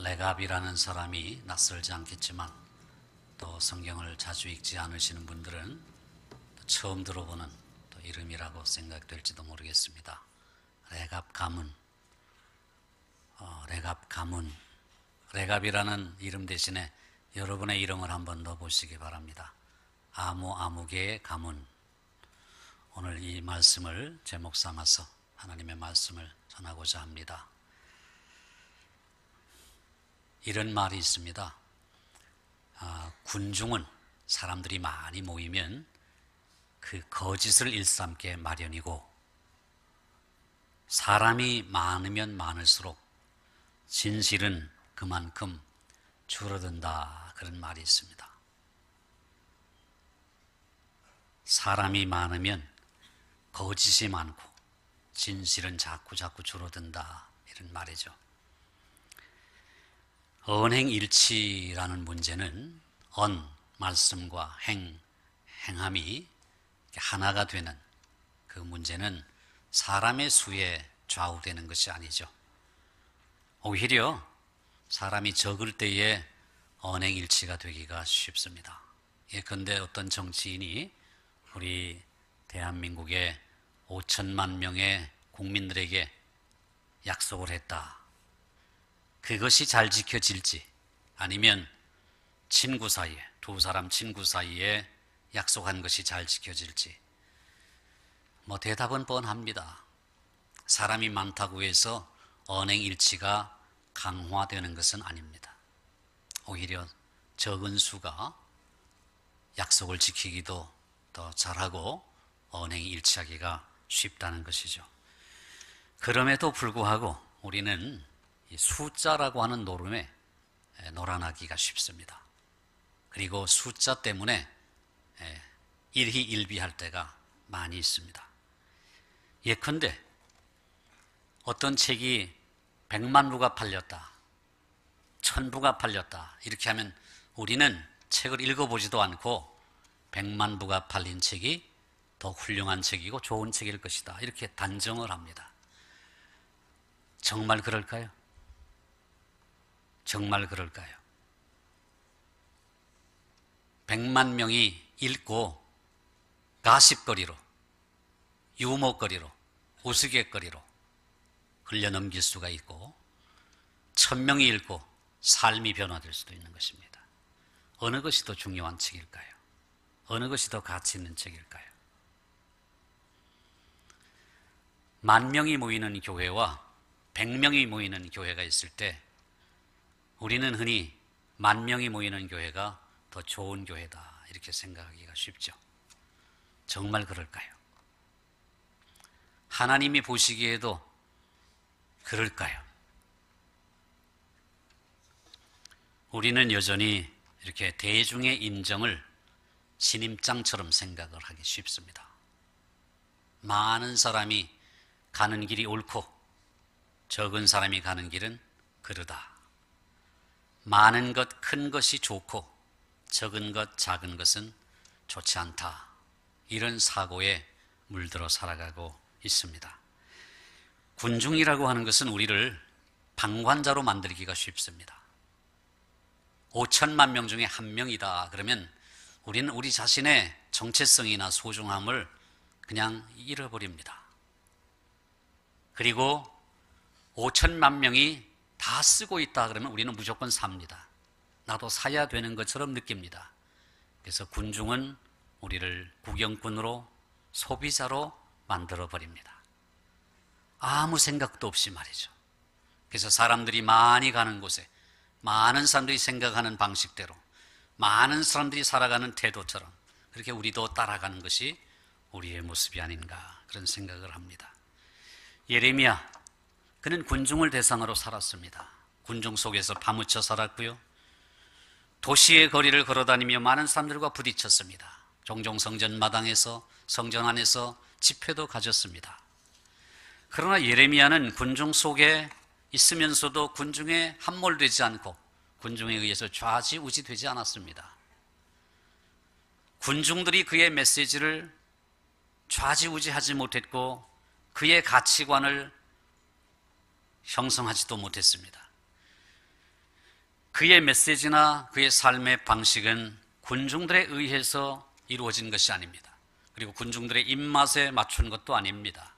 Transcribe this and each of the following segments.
레갑이라는 사람이 낯설지 않겠지만 또 성경을 자주 읽지 않으시는 분들은 처음 들어보는 또 이름이라고 생각될지도 모르겠습니다. 레갑 가문. 레갑 가문. 레갑이라는 이름 대신에 여러분의 이름을 한번 넣어보시기 바랍니다. 아무개의 가문. 오늘 이 말씀을 제목 삼아서 하나님의 말씀을 전하고자 합니다. 이런 말이 있습니다. 군중은 사람들이 많이 모이면 그 거짓을 일삼게 마련이고, 사람이 많으면 많을수록 진실은 그만큼 줄어든다, 그런 말이 있습니다. 사람이 많으면 거짓이 많고 진실은 자꾸 줄어든다, 이런 말이죠. 언행일치라는 문제는 말씀과 행함이 하나가 되는 그 문제는 사람의 수에 좌우되는 것이 아니죠. 오히려 사람이 적을 때에 언행일치가 되기가 쉽습니다. 예컨대 어떤 정치인이 우리 대한민국의 5천만 명의 국민들에게 약속을 했다. 그것이 잘 지켜질지, 아니면 친구 사이에, 두 사람 친구 사이에 약속한 것이 잘 지켜질지, 대답은 뻔합니다. 사람이 많다고 해서 언행일치가 강화되는 것은 아닙니다. 오히려 적은 수가 약속을 지키기도 더 잘하고 언행이 일치하기가 쉽다는 것이죠. 그럼에도 불구하고 우리는 이 숫자라고 하는 노름에 놀아나기가 쉽습니다. 그리고 숫자 때문에 일희일비할 때가 많이 있습니다. 예컨대 어떤 책이 100만 부가 팔렸다, 1000부가 팔렸다, 이렇게 하면 우리는 책을 읽어보지도 않고 100만 부가 팔린 책이 더 훌륭한 책이고 좋은 책일 것이다, 이렇게 단정을 합니다. 정말 그럴까요? 정말 그럴까요? 100만 명이 읽고 가십거리로, 유머거리로, 우스갯거리로 흘려넘길 수가 있고, 1000명이 읽고 삶이 변화될 수도 있는 것입니다. 어느 것이 더 중요한 책일까요? 어느 것이 더 가치 있는 책일까요? 10,000명이 모이는 교회와 100명이 모이는 교회가 있을 때 우리는 흔히 10,000명이 모이는 교회가 더 좋은 교회다, 이렇게 생각하기가 쉽죠. 정말 그럴까요? 하나님이 보시기에도 그럴까요? 우리는 여전히 이렇게 대중의 인정을 신임장처럼 생각을 하기 쉽습니다. 많은 사람이 가는 길이 옳고 적은 사람이 가는 길은 그르다. 많은 것, 큰 것이 좋고 적은 것, 작은 것은 좋지 않다. 이런 사고에 물들어 살아가고 있습니다. 군중이라고 하는 것은 우리를 방관자로 만들기가 쉽습니다. 5천만 명 중에 한 명이다 그러면 우리는 우리 자신의 정체성이나 소중함을 그냥 잃어버립니다. 그리고 5천만 명이 다 쓰고 있다 그러면 우리는 무조건 삽니다. 나도 사야 되는 것처럼 느낍니다. 그래서 군중은 우리를 구경꾼으로, 소비자로 만들어버립니다. 아무 생각도 없이 말이죠. 그래서 사람들이 많이 가는 곳에, 많은 사람들이 생각하는 방식대로, 많은 사람들이 살아가는 태도처럼 그렇게 우리도 따라가는 것이 우리의 모습이 아닌가, 그런 생각을 합니다. 예레미야, 그는 군중을 대상으로 살았습니다. 군중 속에서 파묻혀 살았고요, 도시의 거리를 걸어다니며 많은 사람들과 부딪혔습니다. 종종 성전 마당에서, 성전 안에서 집회도 가졌습니다. 그러나 예레미야는 군중 속에 있으면서도 군중에 함몰되지 않고 군중에 의해서 좌지우지되지 않았습니다. 군중들이 그의 메시지를 좌지우지하지 못했고 그의 가치관을 형성하지도 못했습니다. 그의 메시지나 그의 삶의 방식은 군중들에 의해서 이루어진 것이 아닙니다. 그리고 군중들의 입맛에 맞춘 것도 아닙니다.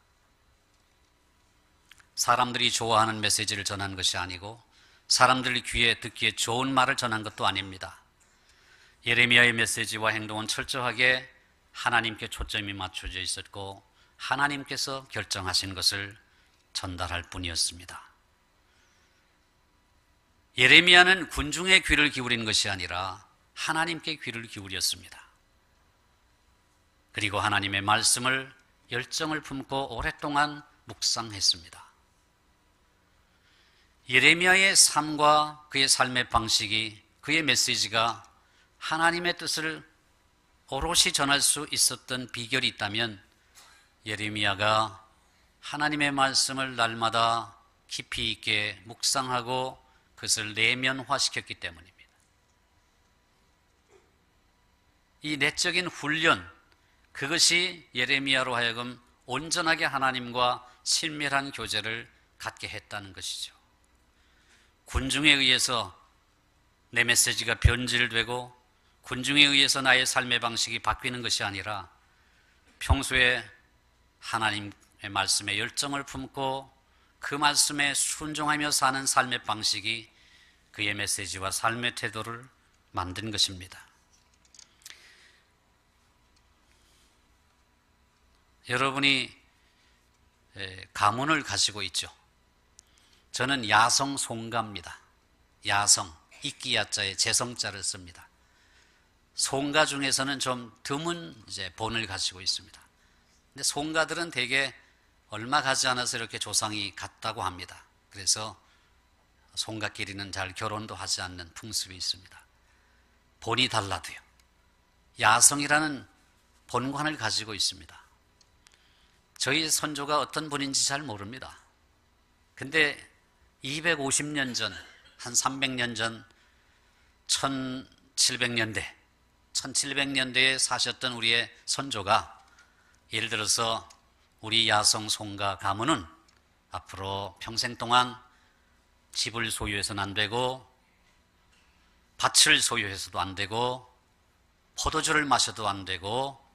사람들이 좋아하는 메시지를 전한 것이 아니고 사람들 귀에 듣기에 좋은 말을 전한 것도 아닙니다. 예레미야의 메시지와 행동은 철저하게 하나님께 초점이 맞춰져 있었고 하나님께서 결정하신 것을 전달할 뿐이었습니다. 예레미야는 군중의 귀를 기울인 것이 아니라 하나님께 귀를 기울였습니다. 그리고 하나님의 말씀을 열정을 품고 오랫동안 묵상했습니다. 예레미야의 삶과 그의 삶의 방식이, 그의 메시지가 하나님의 뜻을 오롯이 전할 수 있었던 비결이 있다면 예레미야가 하나님의 말씀을 날마다 깊이 있게 묵상하고 그것을 내면화시켰기 때문입니다. 이 내적인 훈련, 그것이 예레미야로 하여금 온전하게 하나님과 친밀한 교제를 갖게 했다는 것이죠. 군중에 의해서 내 메시지가 변질되고 군중에 의해서 나의 삶의 방식이 바뀌는 것이 아니라 평소에 하나님의 말씀에 열정을 품고 그 말씀에 순종하며 사는 삶의 방식이 그의 메시지와 삶의 태도를 만든 것입니다. 여러분이 가문을 가지고 있죠. 저는 야성 송가입니다. 야성, 이끼야자에 재성자를 씁니다. 송가 중에서는 좀 드문 본을 가지고 있습니다. 근데 송가들은 대개 얼마 가지 않아서 이렇게 조상이 같다고 합니다. 그래서 송가끼리는 잘 결혼도 하지 않는 풍습이 있습니다. 본이 달라도요. 야성이라는 본관을 가지고 있습니다. 저희 선조가 어떤 분인지 잘 모릅니다. 근데 250년 전, 한 300년 전 1700년대에 사셨던 우리의 선조가 예를 들어서 우리 야성 송가 가문은 앞으로 평생 동안 집을 소유해서는 안 되고 밭을 소유해서도 안 되고 포도주를 마셔도 안 되고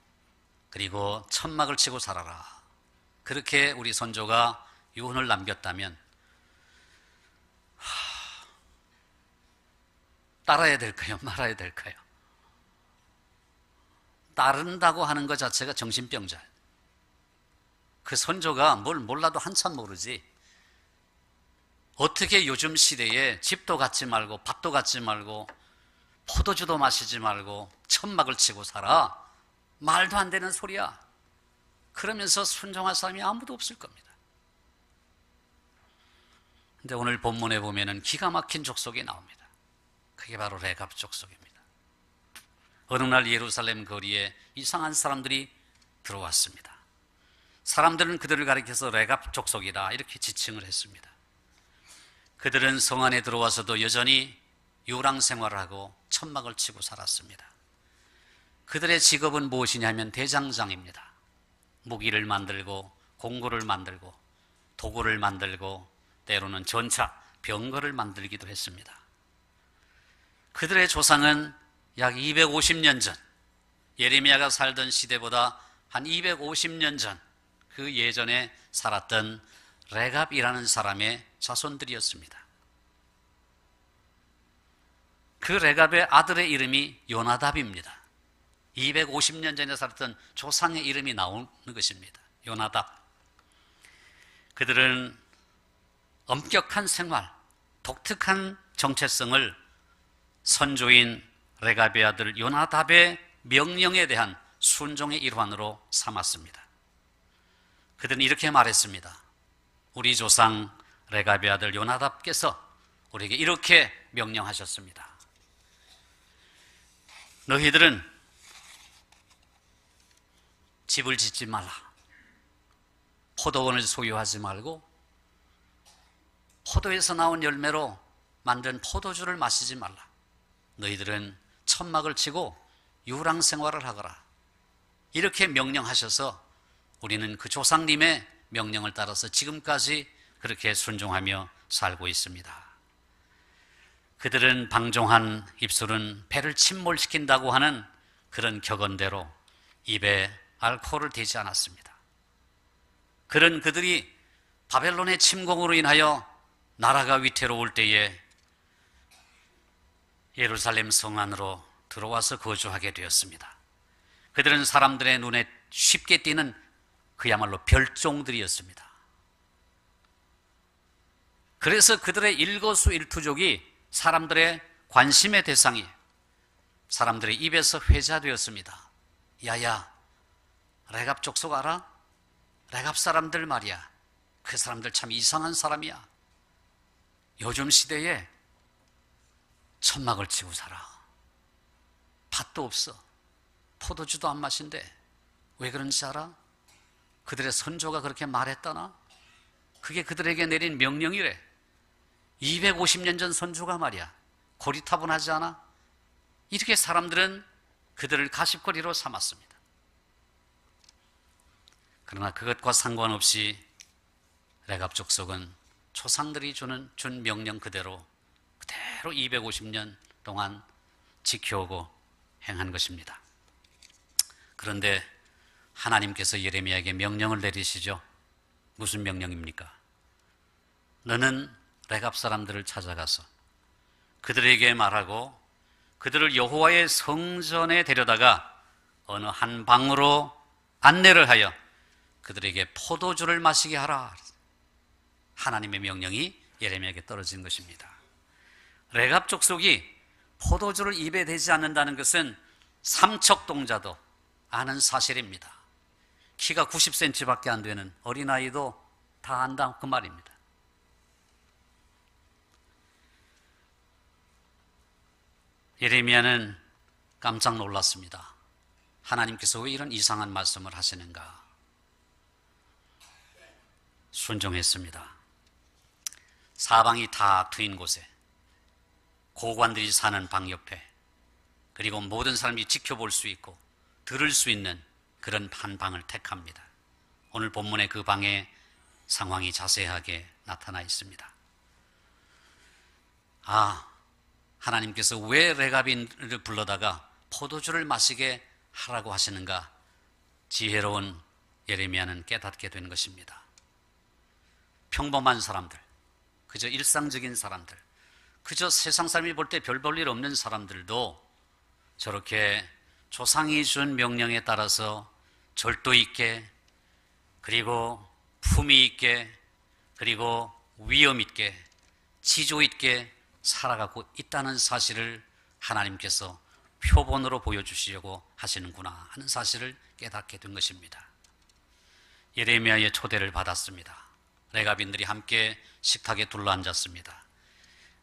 그리고 천막을 치고 살아라. 그렇게 우리 선조가 유언을 남겼다면 따라야 될까요? 말아야 될까요? 따른다고 하는 것 자체가 정신병자. 그 선조가 뭘 몰라도 한참 모르지. 어떻게 요즘 시대에 집도 갖지 말고 밭도 갖지 말고 포도주도 마시지 말고 천막을 치고 살아? 말도 안 되는 소리야. 그러면서 순종할 사람이 아무도 없을 겁니다. 근데 오늘 본문에 보면은 기가 막힌 족속이 나옵니다. 그게 바로 레갑 족속입니다. 어느 날 예루살렘 거리에 이상한 사람들이 들어왔습니다. 사람들은 그들을 가리켜서 레갑 족속이다 이렇게 지칭을 했습니다. 그들은 성 안에 들어와서도 여전히 유랑 생활을 하고 천막을 치고 살았습니다. 그들의 직업은 무엇이냐면 대장장입니다. 무기를 만들고 공구를 만들고 도구를 만들고 때로는 전차, 병거를 만들기도 했습니다. 그들의 조상은 약 250년 전, 예레미야가 살던 시대보다 한 250년 전 그 예전에 살았던 레갑이라는 사람의 자손들이었습니다. 그 레갑의 아들의 이름이 요나답입니다. 250년 전에 살았던 조상의 이름이 나오는 것입니다. 요나답. 그들은 엄격한 생활, 독특한 정체성을 선조인 레갑의 아들 요나답의 명령에 대한 순종의 일환으로 삼았습니다. 그들은 이렇게 말했습니다. 우리 조상 레갑의 아들 요나답께서 우리에게 이렇게 명령하셨습니다. 너희들은 집을 짓지 말라. 포도원을 소유하지 말고 포도에서 나온 열매로 만든 포도주를 마시지 말라. 너희들은 천막을 치고 유랑 생활을 하거라. 이렇게 명령하셔서 우리는 그 조상님의 명령을 따라서 지금까지 그렇게 순종하며 살고 있습니다. 그들은 방종한 입술은 배를 침몰시킨다고 하는 그런 격언대로 입에 알코올을 대지 않았습니다. 그런 그들이 바벨론의 침공으로 인하여 나라가 위태로울 때에 예루살렘 성 안으로 들어와서 거주하게 되었습니다. 그들은 사람들의 눈에 쉽게 띄는 그야말로 별종들이었습니다. 그래서 그들의 일거수일투족이 사람들의 관심의 대상이 사람들의 입에서 회자되었습니다. 야야, 레갑 족속 알아? 레갑 사람들 말이야. 그 사람들 참 이상한 사람이야. 요즘 시대에 천막을 치고 살아. 밭도 없어. 포도주도 안 마신대. 왜 그런지 알아? 그들의 선조가 그렇게 말했다나? 그게 그들에게 내린 명령이래. 250년 전 선조가 말이야. 고리타분하지 않아? 이렇게 사람들은 그들을 가십거리로 삼았습니다. 그러나 그것과 상관없이 레갑 족속은 조상들이 준 명령 그대로 250년 동안 지켜오고 행한 것입니다. 그런데 하나님께서 예레미야에게 명령을 내리시죠. 무슨 명령입니까? 너는 레갑 사람들을 찾아가서 그들에게 말하고 그들을 여호와의 성전에 데려다가 어느 한 방으로 안내를 하여 그들에게 포도주를 마시게 하라. 하나님의 명령이 예레미야에게 떨어진 것입니다. 레갑 족속이 포도주를 입에 대지 않는다는 것은 삼척동자도 아는 사실입니다. 키가 90cm밖에 안 되는 어린아이도 다 안다 그 말입니다. 예레미야는 깜짝 놀랐습니다. 하나님께서 왜 이런 이상한 말씀을 하시는가? 순종했습니다. 사방이 다 트인 곳에 고관들이 사는 방 옆에 그리고 모든 사람이 지켜볼 수 있고 들을 수 있는 그런 한 방을 택합니다. 오늘 본문의 그 방의 상황이 자세하게 나타나 있습니다. 하나님께서 왜 레갑인을 불러다가 포도주를 마시게 하라고 하시는가? 지혜로운 예레미야는 깨닫게 된 것입니다. 평범한 사람들, 그저 일상적인 사람들, 그저 세상 사람이 볼 때 별 볼 일 없는 사람들도 저렇게 조상이 준 명령에 따라서 절도 있게, 그리고 품위 있게, 그리고 위엄 있게, 지조 있게 살아가고 있다는 사실을 하나님께서 표본으로 보여주시려고 하시는구나 하는 사실을 깨닫게 된 것입니다. 예레미야의 초대를 받았습니다. 레갑인들이 함께 식탁에 둘러앉았습니다.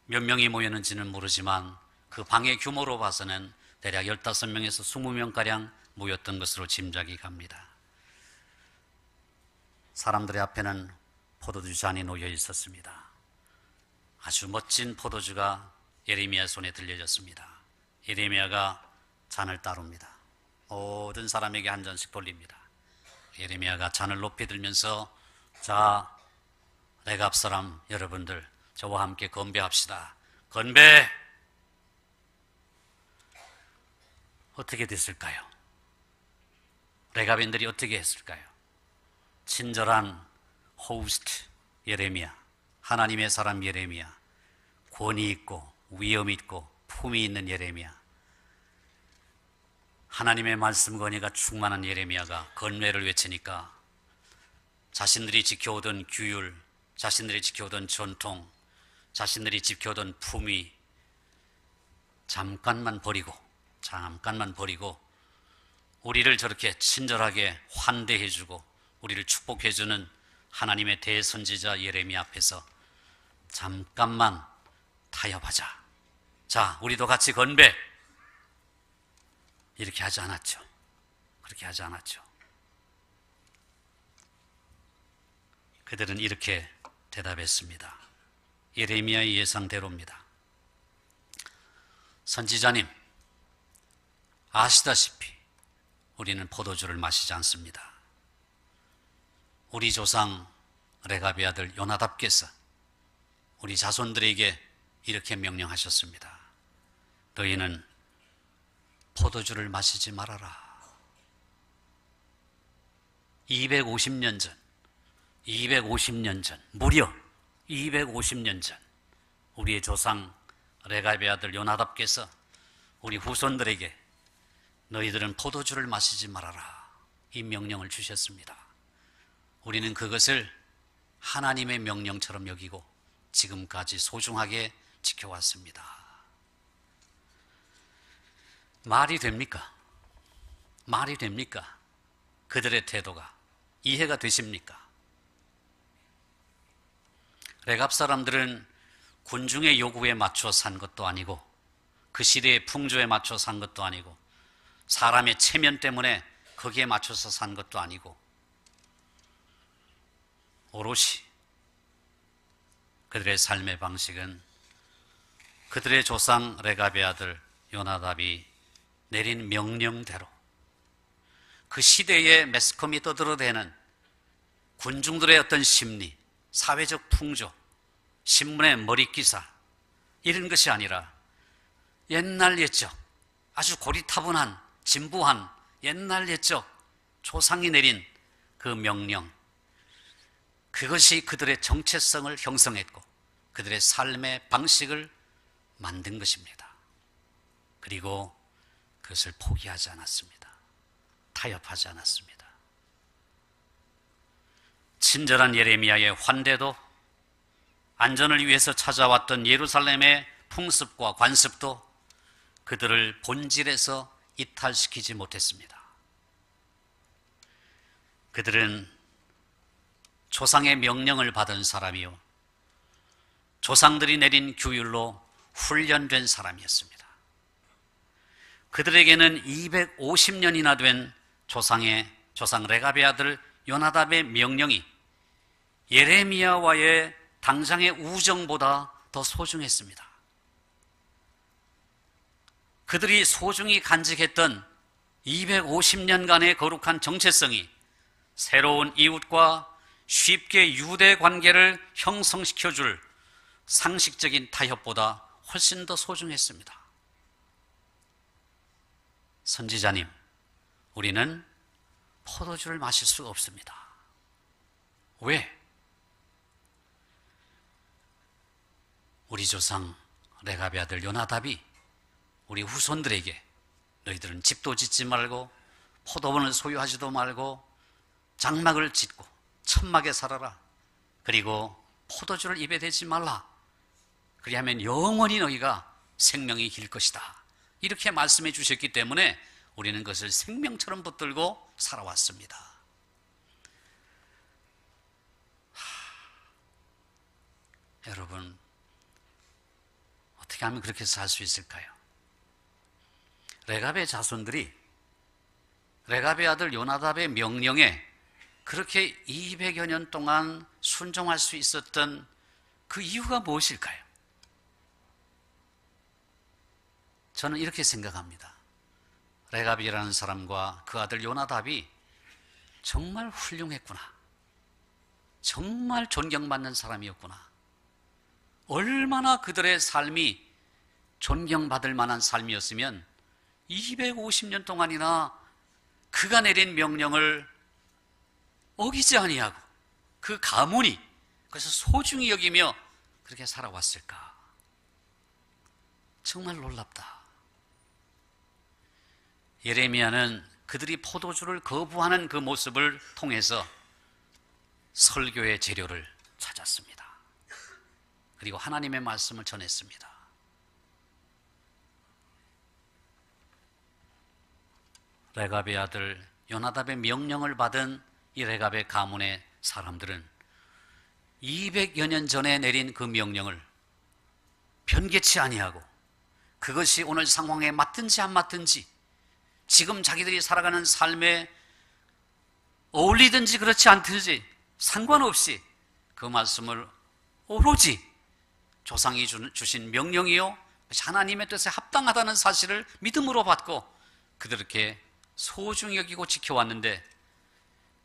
몇 명이 모였는지는 모르지만 그 방의 규모로 봐서는 대략 15명에서 20명가량 모였던 것으로 짐작이 갑니다. 사람들의 앞에는 포도주 잔이 놓여 있었습니다. 아주 멋진 포도주가 예레미야 손에 들려졌습니다. 예레미야가 잔을 따릅니다. 모든 사람에게 한 잔씩 돌립니다. 예레미야가 잔을 높이 들면서 자, 레갑 사람 여러분들 저와 함께 건배합시다. 건배! 어떻게 됐을까요? 레갑인들이 어떻게 했을까요? 친절한 호스트 예레미야, 하나님의 사람 예레미야, 권위 있고 위엄 있고 품위 있는 예레미야, 하나님의 말씀 권위가 충만한 예레미야가 건배를 외치니까 자신들이 지켜오던 규율, 자신들이 지켜오던 전통, 자신들이 지켜오던 품위 잠깐만 버리고 우리를 저렇게 친절하게 환대해주고 우리를 축복해주는 하나님의 대선지자 예레미야 앞에서 잠깐만 타협하자. 자, 우리도 같이 건배. 이렇게 하지 않았죠. 그렇게 하지 않았죠. 그들은 이렇게 대답했습니다. 예레미야의 예상대로입니다. 선지자님, 아시다시피 우리는 포도주를 마시지 않습니다. 우리 조상 레갑의 아들 요나답께서 우리 자손들에게 이렇게 명령하셨습니다. 너희는 포도주를 마시지 말아라. 250년 전, 250년 전, 무려 250년 전 우리의 조상 레갑의 아들 요나답께서 우리 후손들에게 너희들은 포도주를 마시지 말아라, 이 명령을 주셨습니다. 우리는 그것을 하나님의 명령처럼 여기고 지금까지 소중하게 지켜왔습니다. 말이 됩니까? 말이 됩니까? 그들의 태도가 이해가 되십니까? 레갑 사람들은 군중의 요구에 맞춰 산 것도 아니고 그 시대의 풍조에 맞춰 산 것도 아니고 사람의 체면 때문에 거기에 맞춰서 산 것도 아니고 오롯이 그들의 삶의 방식은 그들의 조상 레갑의 아들 요나답이 내린 명령대로 그 시대의 매스컴이 떠들어대는 군중들의 어떤 심리, 사회적 풍조, 신문의 머릿기사 이런 것이 아니라 옛날 옛적 아주 고리타분한 진부한 옛날 옛적 조상이 내린 그 명령, 그것이 그들의 정체성을 형성했고 그들의 삶의 방식을 만든 것입니다. 그리고 그것을 포기하지 않았습니다. 타협하지 않았습니다. 친절한 예레미야의 환대도, 안전을 위해서 찾아왔던 예루살렘의 풍습과 관습도 그들을 본질에서 이탈시키지 못했습니다. 그들은 조상의 명령을 받은 사람이요, 조상들이 내린 규율로 훈련된 사람이었습니다. 그들에게는 250년이나 된 조상 레갑의 아들 요나답의 명령이 예레미야와의 당장의 우정보다 더 소중했습니다. 그들이 소중히 간직했던 250년간의 거룩한 정체성이 새로운 이웃과 쉽게 유대 관계를 형성시켜줄 상식적인 타협보다 훨씬 더 소중했습니다. 선지자님, 우리는 포도주를 마실 수가 없습니다. 왜? 우리 조상 레갑의 아들 요나답이 우리 후손들에게 너희들은 집도 짓지 말고 포도원을 소유하지도 말고 장막을 짓고 천막에 살아라. 그리고 포도주를 입에 대지 말라. 그리하면 영원히 너희가 생명이 길 것이다. 이렇게 말씀해 주셨기 때문에 우리는 그것을 생명처럼 붙들고 살아왔습니다. 여러분, 어떻게 하면 그렇게 살 수 있을까요? 레갑의 자손들이 레갑의 아들 요나답의 명령에 그렇게 200여 년 동안 순종할 수 있었던 그 이유가 무엇일까요? 저는 이렇게 생각합니다. 레갑이라는 사람과 그 아들 요나답이 정말 훌륭했구나. 정말 존경받는 사람이었구나. 얼마나 그들의 삶이 존경받을 만한 삶이었으면 250년 동안이나 그가 내린 명령을 어기지 아니하고 그 가문이 그래서 소중히 여기며 그렇게 살아왔을까? 정말 놀랍다. 예레미야는 그들이 포도주를 거부하는 그 모습을 통해서 설교의 재료를 찾았습니다. 그리고 하나님의 말씀을 전했습니다. 레갑의 아들 요나답의 명령을 받은 이 레갑의 가문의 사람들은 200여 년 전에 내린 그 명령을 변개치 아니하고 그것이 오늘 상황에 맞든지 안 맞든지 지금 자기들이 살아가는 삶에 어울리든지 그렇지 않든지 상관없이 그 말씀을 오로지 조상이 주신 명령이요 하나님의 뜻에 합당하다는 사실을 믿음으로 받고 그들에게 소중히 여기고 지켜왔는데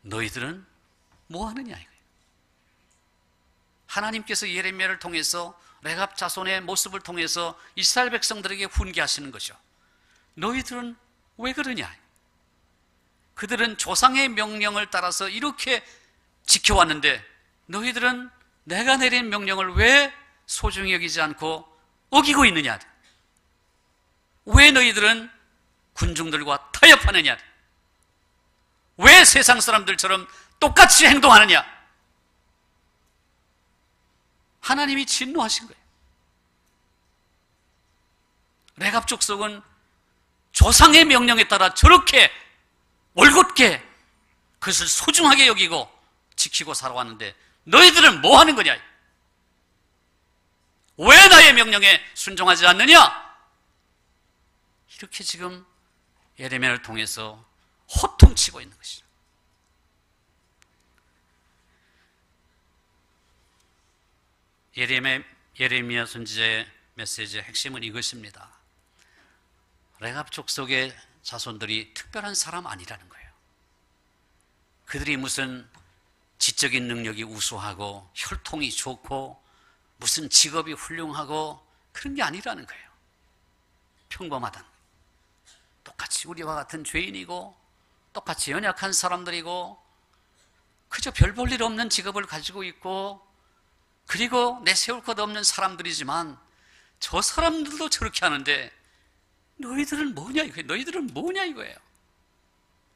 너희들은 뭐 하느냐 이거예요. 하나님께서 예레미야를 통해서 레갑 자손의 모습을 통해서 이스라엘 백성들에게 훈계하시는 거죠. 너희들은 왜 그러냐? 그들은 조상의 명령을 따라서 이렇게 지켜왔는데 너희들은 내가 내린 명령을 왜 소중히 여기지 않고 어기고 있느냐? 왜 너희들은 군중들과 타협하느냐? 왜 세상 사람들처럼 똑같이 행동하느냐? 하나님이 진노하신 거예요. 레갑 족속은 조상의 명령에 따라 저렇게 올곧게 그것을 소중하게 여기고 지키고 살아왔는데 너희들은 뭐 하는 거냐? 왜 나의 명령에 순종하지 않느냐? 이렇게 지금 예레미야를 통해서 호통치고 있는 것이죠. 예레미야 선지자의 메시지의 핵심은 이것입니다. 레갑 족속의 자손들이 특별한 사람 아니라는 거예요. 그들이 무슨 지적인 능력이 우수하고 혈통이 좋고 무슨 직업이 훌륭하고 그런 게 아니라는 거예요. 평범하다. 똑같이 우리와 같은 죄인이고 똑같이 연약한 사람들이고 그저 별 볼 일 없는 직업을 가지고 있고 그리고 내세울 것 없는 사람들이지만 저 사람들도 저렇게 하는데 너희들은 뭐냐 이거예요. 너희들은 뭐냐 이거예요.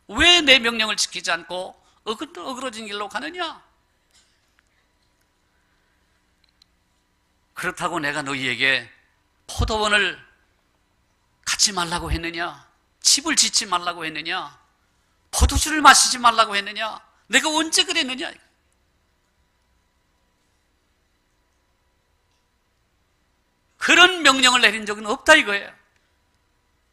왜 내 명령을 지키지 않고 어그러진 길로 가느냐? 그렇다고 내가 너희에게 포도원을 갖지 말라고 했느냐? 집을 짓지 말라고 했느냐? 포도주를 마시지 말라고 했느냐? 내가 언제 그랬느냐? 그런 명령을 내린 적은 없다 이거예요.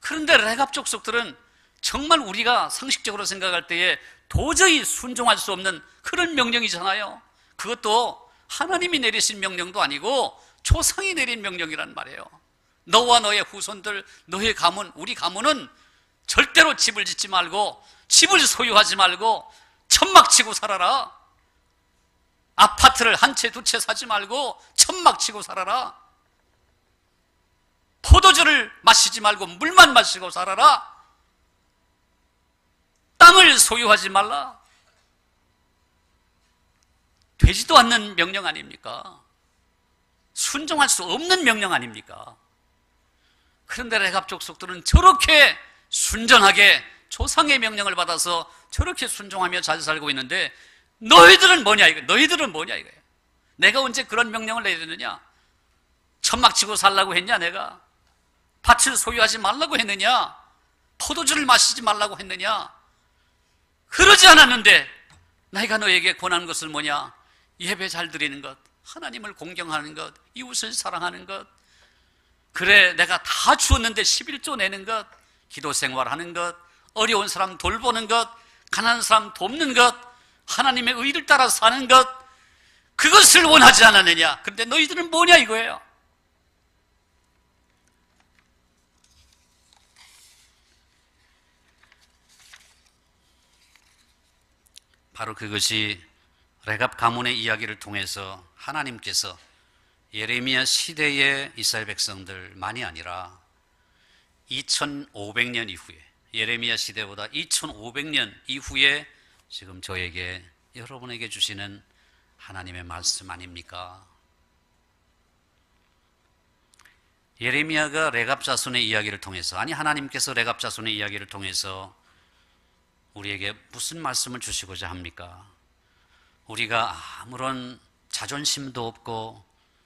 그런데 레갑 족속들은 정말 우리가 상식적으로 생각할 때에 도저히 순종할 수 없는 그런 명령이잖아요. 그것도 하나님이 내리신 명령도 아니고 조상이 내린 명령이란 말이에요. 너와 너의 후손들, 너의 가문, 우리 가문은 절대로 집을 짓지 말고 집을 소유하지 말고 천막 치고 살아라. 아파트를 한 채 두 채 사지 말고 천막 치고 살아라. 포도주를 마시지 말고 물만 마시고 살아라. 땅을 소유하지 말라. 되지도 않는 명령 아닙니까? 순종할 수 없는 명령 아닙니까? 그런데 레갑 족속들은 저렇게 순전하게 조상의 명령을 받아서 저렇게 순종하며 잘 살고 있는데 너희들은 뭐냐 이거예요. 너희들은 뭐냐 이거예요. 내가 언제 그런 명령을 내렸느냐? 천막 치고 살라고 했냐 내가? 밭을 소유하지 말라고 했느냐? 포도주를 마시지 말라고 했느냐? 그러지 않았는데 내가 너에게 권한 것은 뭐냐? 예배 잘 드리는 것, 하나님을 공경하는 것, 이웃을 사랑하는 것. 그래 내가 다 주었는데 11조 내는 것, 기도 생활하는 것, 어려운 사람 돌보는 것, 가난한 사람 돕는 것, 하나님의 의를 따라 사는 것, 그것을 원하지 않았느냐? 그런데 너희들은 뭐냐 이거예요. 바로 그것이 레갑 가문의 이야기를 통해서 하나님께서 예레미야 시대의 이스라엘 백성들만이 아니라 2500년 이후에, 예레미야 시대보다 2500년 이후에 지금 저에게, 여러분에게 주시는 하나님의 말씀 아닙니까? 예레미야가 레갑 자손의 이야기를 통해서, 아니 하나님께서 레갑 자손의 이야기를 통해서 우리에게 무슨 말씀을 주시고자 합니까? 우리가 아무런 자존심도 없고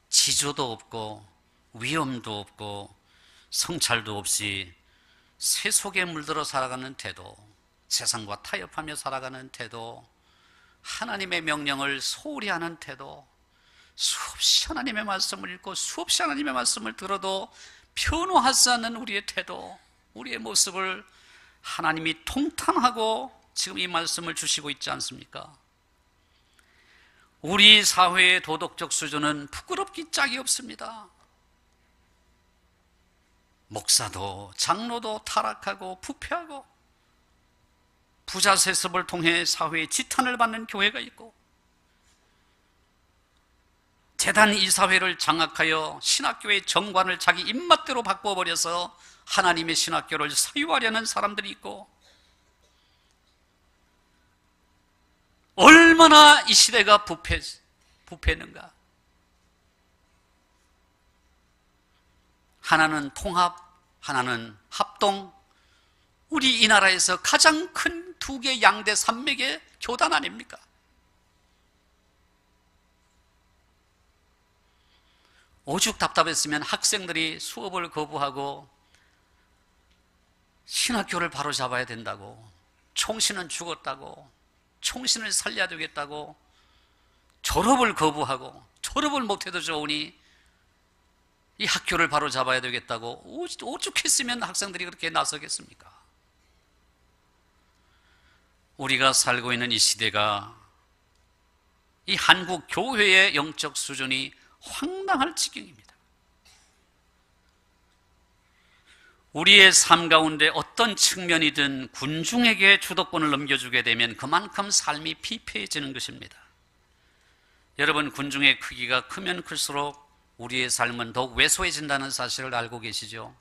지조도 없고 위엄도 없고 성찰도 없이 새 속에 물들어 살아가는 태도, 세상과 타협하며 살아가는 태도, 하나님의 명령을 소홀히 하는 태도, 수없이 하나님의 말씀을 읽고 수없이 하나님의 말씀을 들어도 변화하지 않는 우리의 태도, 우리의 모습을 하나님이 통탄하고 지금 이 말씀을 주시고 있지 않습니까? 우리 사회의 도덕적 수준은 부끄럽기 짝이 없습니다. 목사도 장로도 타락하고 부패하고 부자 세습을 통해 사회의 지탄을 받는 교회가 있고 재단 이사회를 장악하여 신학교의 정관을 자기 입맛대로 바꿔버려서 하나님의 신학교를 사유하려는 사람들이 있고, 얼마나 이 시대가 부패했는가. 하나는 통합, 하나는 합동. 우리 이 나라에서 가장 큰 두 개 양대 산맥의 교단 아닙니까? 오죽 답답했으면 학생들이 수업을 거부하고 신학교를 바로잡아야 된다고, 총신은 죽었다고, 총신을 살려야 되겠다고, 졸업을 거부하고, 졸업을 못해도 좋으니 이 학교를 바로잡아야 되겠다고 오죽했으면 학생들이 그렇게 나서겠습니까? 우리가 살고 있는 이 시대가, 이 한국 교회의 영적 수준이 황당할 지경입니다. 우리의 삶 가운데 어떤 측면이든 군중에게 주도권을 넘겨주게 되면 그만큼 삶이 피폐해지는 것입니다. 여러분, 군중의 크기가 크면 클수록 우리의 삶은 더욱 왜소해진다는 사실을 알고 계시죠?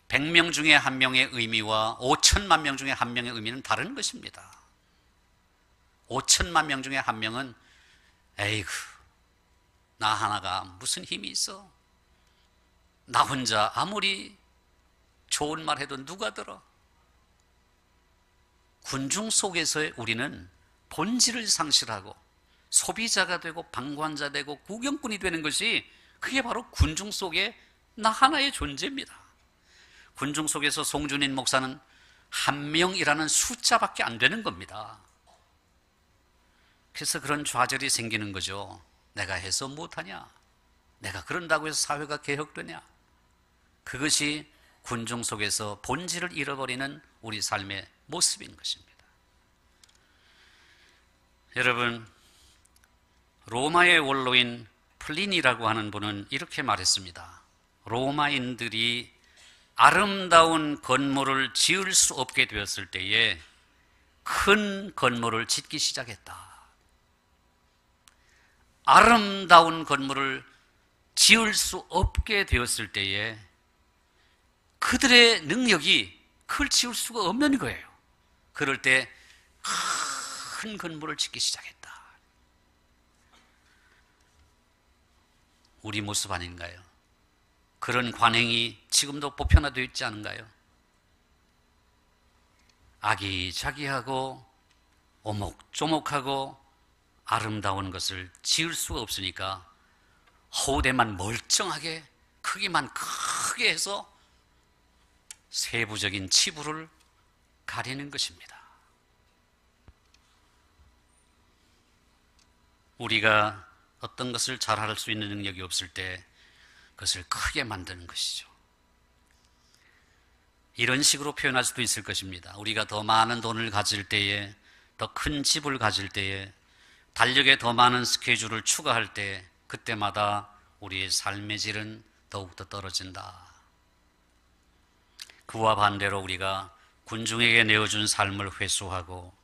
100명 중에 한 명의 의미와 5천만 명 중에 한 명의 의미는 다른 것입니다. 5천만 명 중에 한 명은 에이구, 나 하나가 무슨 힘이 있어? 나 혼자 아무리 좋은 말 해도 누가 들어? 군중 속에서 우리는 본질을 상실하고 소비자가 되고 방관자 되고 구경꾼이 되는 것이, 그게 바로 군중 속의 나 하나의 존재입니다. 군중 속에서 송준인 목사는 한 명이라는 숫자밖에 안 되는 겁니다. 그래서 그런 좌절이 생기는 거죠. 내가 해서 못하냐? 내가 그런다고 해서 사회가 개혁되냐? 그것이 군중 속에서 본질을 잃어버리는 우리 삶의 모습인 것입니다. 여러분, 로마의 원로인 플리니라고 하는 분은 이렇게 말했습니다. 로마인들이 아름다운 건물을 지을 수 없게 되었을 때에 큰 건물을 짓기 시작했다. 아름다운 건물을 지을 수 없게 되었을 때에 그들의 능력이 그걸 지을 수가 없는 거예요. 그럴 때 큰 건물을 짓기 시작했다. 우리 모습 아닌가요? 그런 관행이 지금도 보편화되어 있지 않은가요? 아기자기하고 오목조목하고 아름다운 것을 지을 수가 없으니까 허우대만 멀쩡하게 크기만 크게 해서 세부적인 치부를 가리는 것입니다. 우리가 어떤 것을 잘할 수 있는 능력이 없을 때 그것을 크게 만드는 것이죠. 이런 식으로 표현할 수도 있을 것입니다. 우리가 더 많은 돈을 가질 때에, 더 큰 집을 가질 때에, 달력에 더 많은 스케줄을 추가할 때, 그때마다 우리의 삶의 질은 더욱더 떨어진다. 그와 반대로 우리가 군중에게 내어준 삶을 회수하고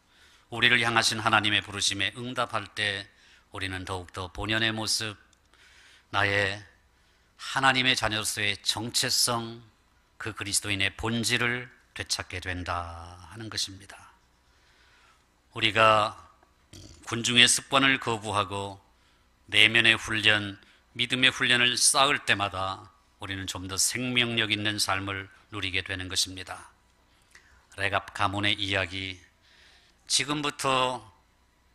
우리를 향하신 하나님의 부르심에 응답할 때 우리는 더욱더 본연의 모습, 나의 하나님의 자녀로서의 정체성, 그 그리스도인의 본질을 되찾게 된다 하는 것입니다. 우리가 군중의 습관을 거부하고 내면의 훈련, 믿음의 훈련을 쌓을 때마다 우리는 좀 더 생명력 있는 삶을 누리게 되는 것입니다. 레갑 가문의 이야기, 지금부터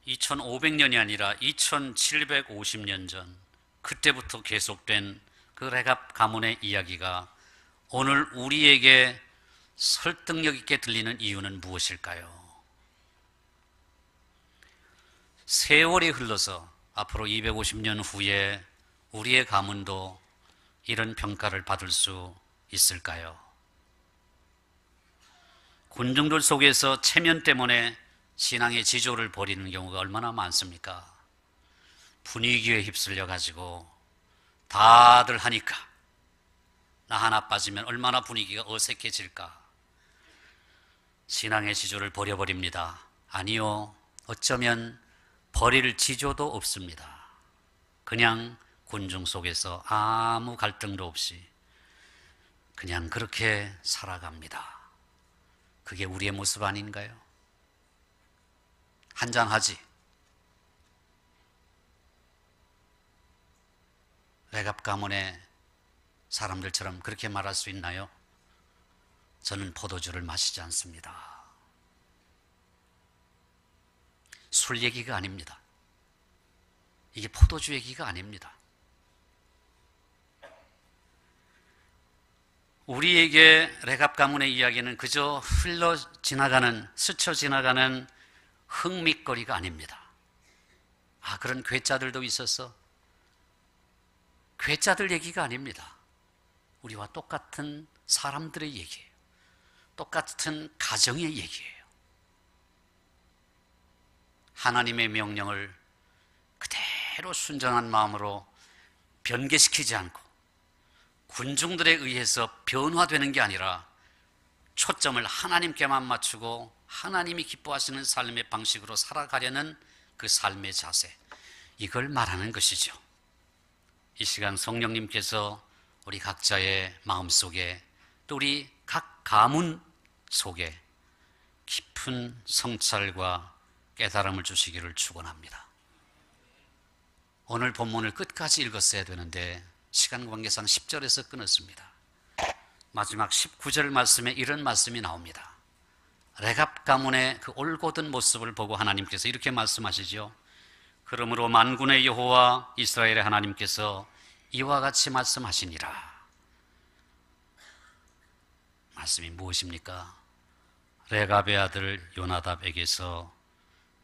2500년이 아니라 2750년 전, 그때부터 계속된 그 레갑 가문의 이야기가 오늘 우리에게 설득력 있게 들리는 이유는 무엇일까요? 세월이 흘러서 앞으로 250년 후에 우리의 가문도 이런 평가를 받을 수 있을까요? 군중들 속에서 체면 때문에 신앙의 지조를 버리는 경우가 얼마나 많습니까? 분위기에 휩쓸려 가지고 다들 하니까 나 하나 빠지면 얼마나 분위기가 어색해질까? 신앙의 지조를 버려버립니다. 아니요, 어쩌면 버릴 지조도 없습니다. 그냥 군중 속에서 아무 갈등도 없이 그냥 그렇게 살아갑니다. 그게 우리의 모습 아닌가요? 한잔하지. 외갑 가문의 사람들처럼 그렇게 말할 수 있나요? 저는 포도주를 마시지 않습니다. 술 얘기가 아닙니다. 이게 포도주 얘기가 아닙니다. 우리에게 레갑 가문의 이야기는 그저 흘러 지나가는, 스쳐 지나가는 흥밋거리가 아닙니다. 아, 그런 괴짜들도 있었어. 괴짜들 얘기가 아닙니다. 우리와 똑같은 사람들의 얘기예요. 똑같은 가정의 얘기예요. 하나님의 명령을 그대로 순전한 마음으로 변개시키지 않고 군중들에 의해서 변화되는 게 아니라 초점을 하나님께만 맞추고 하나님이 기뻐하시는 삶의 방식으로 살아가려는 그 삶의 자세, 이걸 말하는 것이죠. 이 시간 성령님께서 우리 각자의 마음속에 또 우리 각 가문 속에 깊은 성찰과 깨달음을 주시기를 축원합니다. 오늘 본문을 끝까지 읽었어야 되는데 시간 관계상 10절에서 끊었습니다. 마지막 19절 말씀에 이런 말씀이 나옵니다. 레갑 가문의 그 올곧은 모습을 보고 하나님께서 이렇게 말씀하시죠. 그러므로 만군의 여호와 이스라엘의 하나님께서 이와 같이 말씀하시니라. 말씀이 무엇입니까? 레갑의 아들 요나답에게서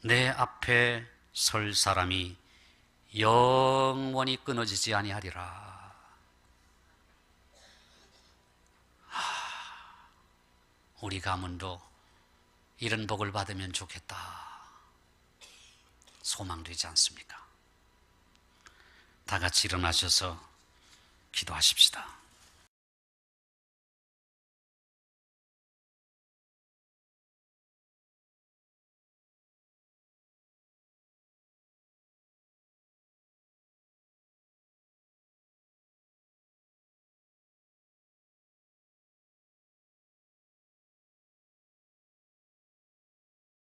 내 앞에 설 사람이 영원히 끊어지지 아니하리라. 우리 가문도 이런 복을 받으면 좋겠다. 소망되지 않습니까? 다 같이 일어나셔서 기도하십시다.